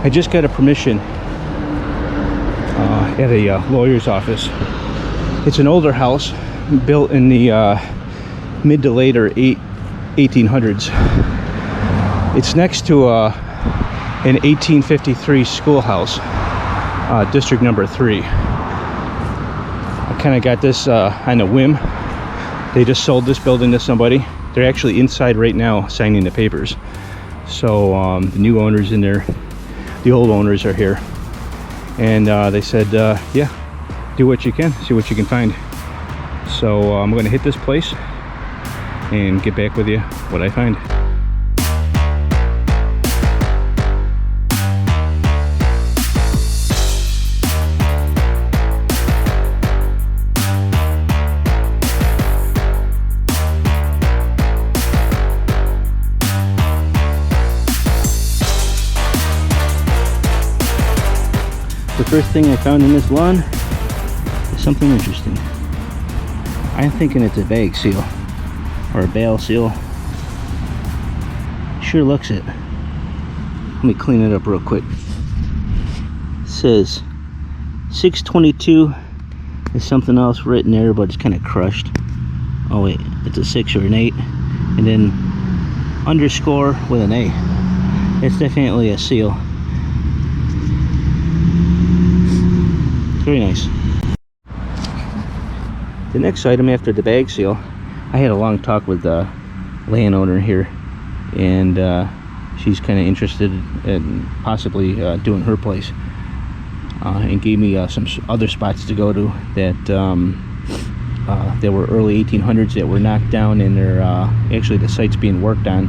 I just got a permission at a lawyer's office. It's an older house built in the mid to later 1800s. It's next to an 1853 schoolhouse, district number 3. I kind of got this on a whim. They just sold this building to somebody. They're actually inside right now signing the papers. So the new owners in there, the old owners are here, and they said, yeah, do what you can, see what you can find. So I'm going to hit this place and get back with you what I find. The first thing I found in this lawn is something interesting. I'm thinking it's a bag seal or a bale seal. Sure looks it. Let me clean it up real quick. It says 622. There's something else written there, but it's kind of crushed. Oh wait, it's a 6 or an 8, and then underscore with an A. It's definitely a seal. Very nice. The next item after the bag seal, I had a long talk with the landowner here, and she's kind of interested in possibly doing her place, and gave me some other spots to go to that were early 1800s that were knocked down, and they're actually the site's being worked on,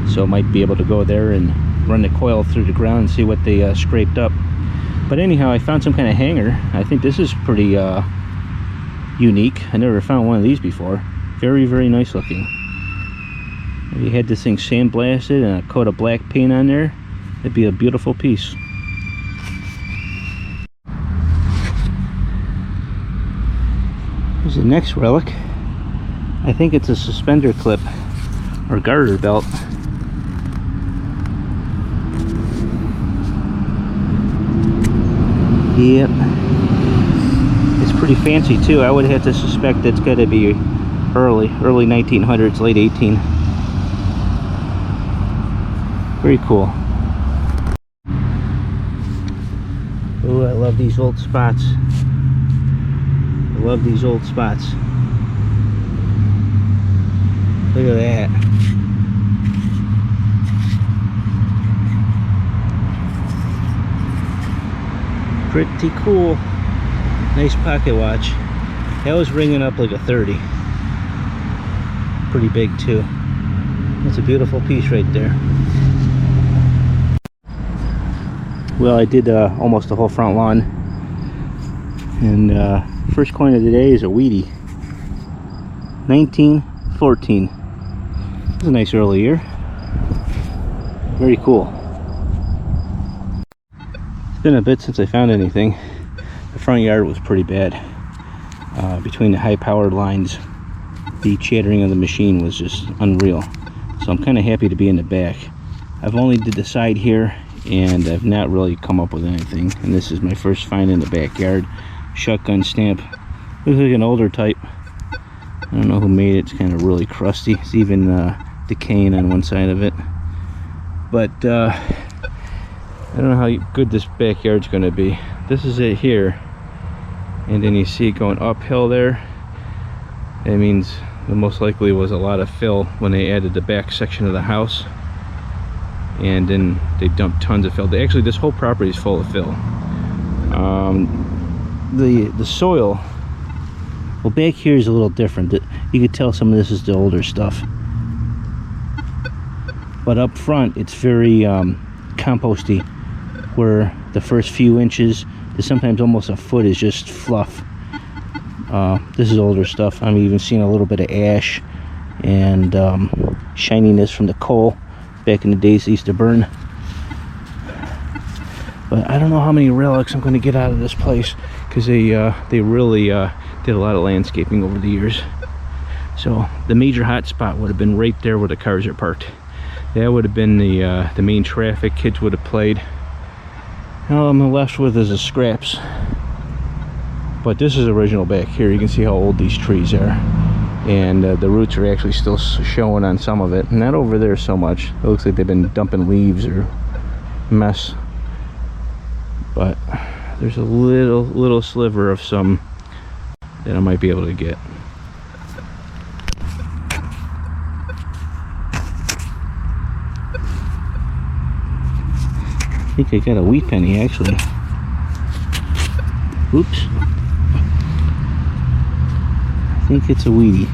so might be able to go there and run the coil through the ground and see what they scraped up. But anyhow, I found some kind of hanger. I think this is pretty unique. I never found one of these before. Very, very nice looking. If you had this thing sandblasted and a coat of black paint on there, it'd be a beautiful piece. Here's the next relic. I think it's a suspender clip or garter belt. Yep, it's pretty fancy too. I would have to suspect it's got to be early 1900s, late 18. Very cool. Oh, I love these old spots. I love these old spots. Look at that. Pretty cool. Nice pocket watch. That was ringing up like a 30. Pretty big too. That's a beautiful piece right there. Well, I did almost the whole front lawn, and first coin of the day is a Wheatie. 1914. It's a nice early year. Very cool. It's been a bit since I found anything. The front yard was pretty bad. Between the high powered lines, the chattering of the machine was just unreal. So I'm kind of happy to be in the back. I've only did the side here, and I've not really come up with anything. And this is my first find in the backyard. Shotgun stamp. Looks like an older type. I don't know who made it. It's kind of really crusty. It's even decaying on one side of it. But I don't know how good this backyard's going to be. This is it here, and then you see it going uphill there. That means there most likely was a lot of fill when they added the back section of the house, and then they dumped tons of fill. Actually, this whole property is full of fill. The soil, well, back here is a little different. You could tell some of this is the older stuff, but up front it's very composty, where the first few inches to sometimes almost a foot is just fluff. This is older stuff. I'm even seeing a little bit of ash and shininess from the coal back in the days they used to burn. But I don't know how many relics I'm going to get out of this place, because they really did a lot of landscaping over the years. So the major hot spot would have been right there where the cars are parked. That would have been the main traffic. Kids would have played. All I'm left with is the scraps. But this is original back here. You can see how old these trees are. And the roots are actually still showing on some of it. Not over there so much. It looks like they've been dumping leaves or mess. But there's a little sliver of some that I might be able to get. I think I got a wheat penny actually. Oops. I think it's a wheatie.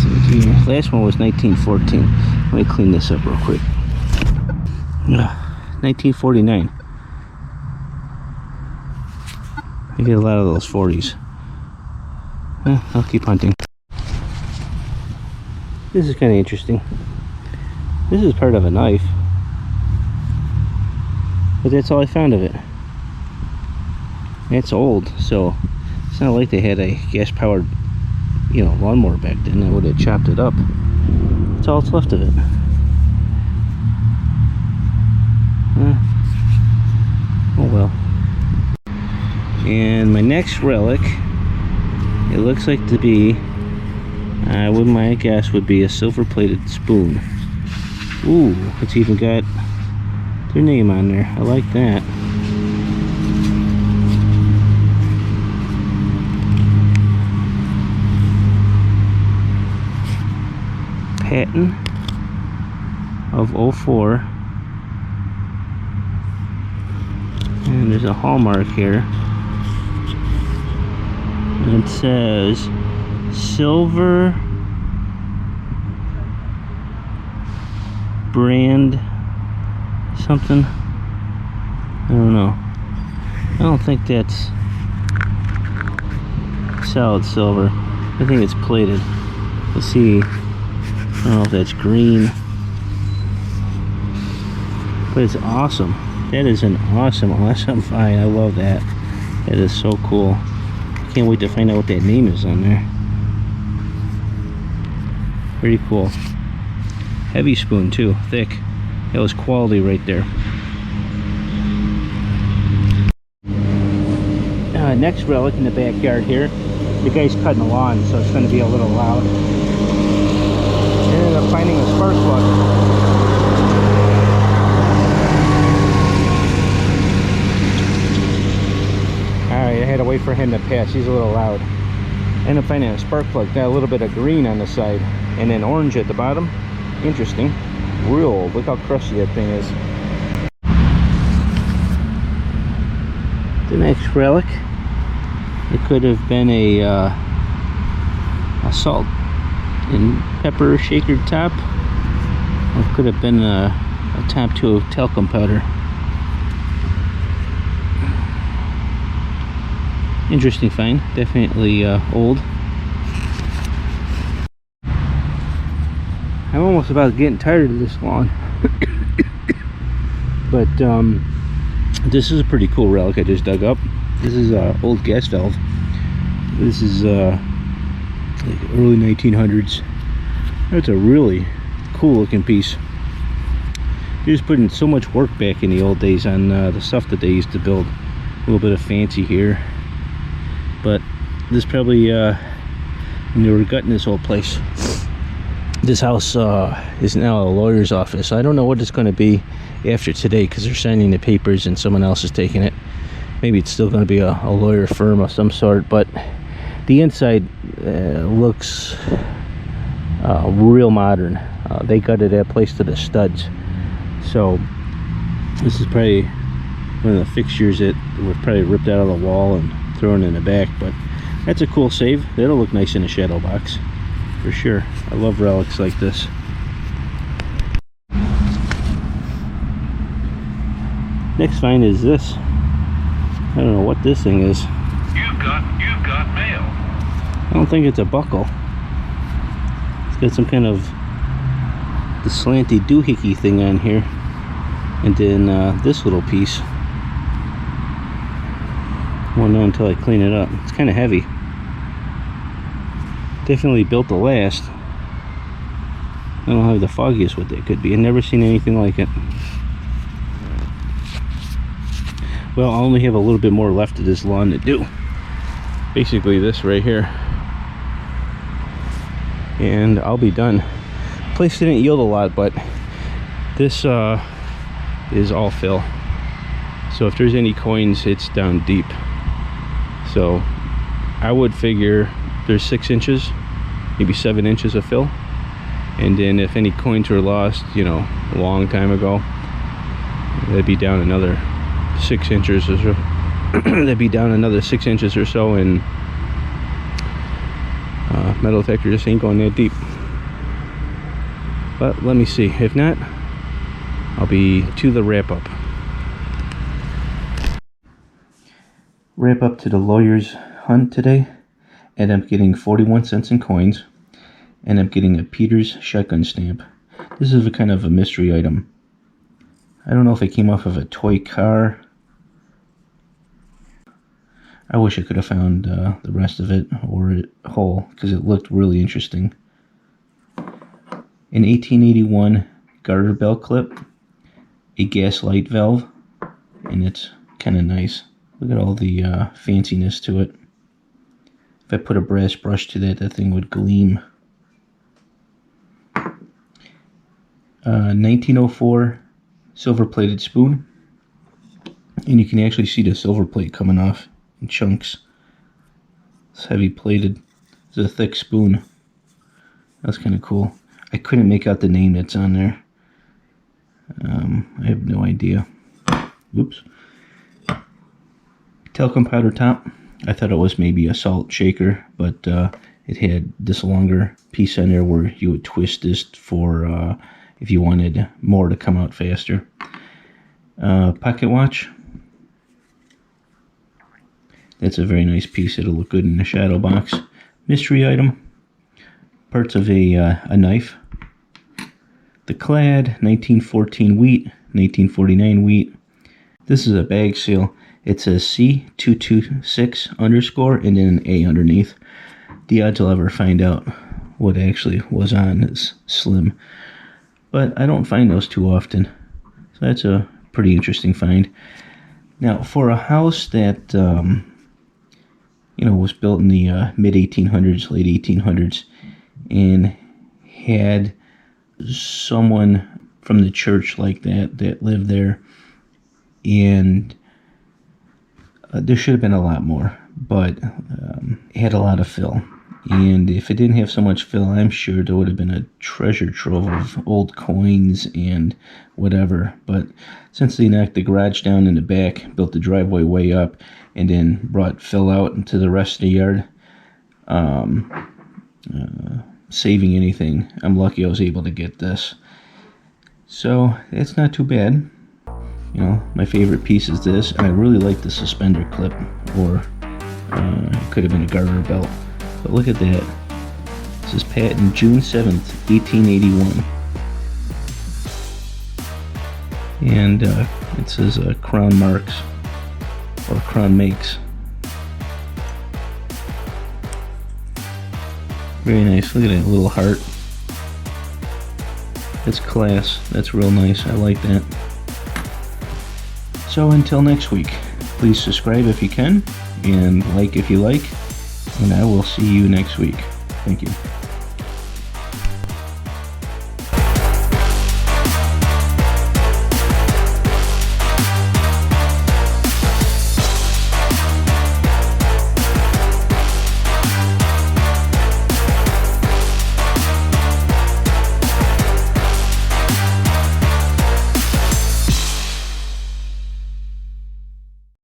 So the last one was 1914. Let me clean this up real quick. 1949. I get a lot of those 40s. I'll keep hunting. This is kind of interesting. This is part of a knife. But that's all I found of it. It's old, so it's not like they had a gas-powered, lawnmower back then that would have chopped it up. That's all that's left of it. Oh well. And my next relic, it looks like to be, my guess would be a silver-plated spoon. Ooh, it's even got their name on there. I like that. Patent of 04. And there's a hallmark here. And it says silver brand something. I don't know. I don't think that's solid silver. I think it's plated. Let's see. I don't know if that's green. But it's awesome. That is an awesome find. I love that. That is so cool. Can't wait to find out what that name is on there. Pretty cool. Heavy spoon too, thick. That was quality right there. Next relic in the backyard here. The guy's cutting the lawn, so it's going to be a little loud. I ended up finding a spark plug. Alright, I had to wait for him to pass. He's a little loud. I ended up finding a spark plug. Got a little bit of green on the side and then orange at the bottom. Interesting. Real old. Look how crusty that thing is. The next relic, it could have been a salt and pepper shaker top, or it could have been a top to a talcum powder. Interesting find. Definitely old. I'm almost about getting tired of this lawn. But this is a pretty cool relic I just dug up. This is an old gas valve. This is like early 1900s. That's a really cool looking piece. They're just putting so much work back in the old days on the stuff that they used to build. A little bit of fancy here. But this probably, when they were gutting this whole place. This house is now a lawyer's office. I don't know what it's going to be after today because they're signing the papers and someone else is taking it. Maybe it's still going to be a lawyer firm of some sort, but the inside looks real modern. They gutted that place to the studs. So this is probably one of the fixtures that were probably ripped out of the wall and thrown in the back, but that's a cool save. That'll look nice in a shadow box for sure. I love relics like this. Next find is this. I don't know what this thing is. You've got mail. I don't think it's a buckle. It's got some kind of the slanty doohickey thing on here, and then this little piece. Won't know until I clean it up. It's kind of heavy. Definitely built to last. I don't have the foggiest what that could be. I've never seen anything like it. Well, I only have a little bit more left of this lawn to do. Basically this right here. And I'll be done. Place didn't yield a lot, but this is all fill. So if there's any coins, it's down deep. So I would figure there's 6 inches, maybe 7 inches of fill. And then if any coins were lost, you know, a long time ago, that'd be down another 6 inches or so. That'd be down another 6 inches or so, and metal detector just ain't going that deep. But let me see. If not, I'll be to the wrap up. Wrap up to the lawyer's hunt today, and I'm getting 41 cents in coins, and I'm getting a Peters shotgun stamp. This is a kind of a mystery item. I don't know if it came off of a toy car. I wish I could have found the rest of it, or whole, because it looked really interesting. An 1881 garter belt clip, a gas light valve, and it's kind of nice. Look at all the fanciness to it. If I put a brass brush to that, that thing would gleam. 1904 silver plated spoon, and you can actually see the silver plate coming off in chunks. It's heavy plated. It's a thick spoon. That's kind of cool. I couldn't make out the name that's on there. I have no idea. Oops. Talcum powder top. I thought it was maybe a salt shaker, but it had this longer piece on there where you would twist this for if you wanted more to come out faster. Pocket watch. That's a very nice piece. It'll look good in the shadow box. Mystery item. Parts of a knife. The clad, 1914 wheat, 1949 wheat. This is a bag seal. It says C226 underscore and then an A underneath. The odds I'll ever find out what actually was on is slim. But I don't find those too often. So that's a pretty interesting find. Now, for a house that, was built in the mid-1800s, late 1800s, and had someone from the church like that lived there, and there should have been a lot more, but it had a lot of fill. And if it didn't have so much fill, I'm sure there would have been a treasure trove of old coins and whatever. But since they knocked the garage down in the back, built the driveway way up, and then brought fill out into the rest of the yard, saving anything, I'm lucky I was able to get this. So it's not too bad. My favorite piece is this, and I really like the suspender clip, or it could have been a garter belt. But look at that. This is patent June 7th, 1881. And it says Crown Marks, or Crown Makes. Very nice. Look at that little heart. That's class. That's real nice. I like that. So until next week, please subscribe if you can, and like if you like, and I will see you next week. Thank you.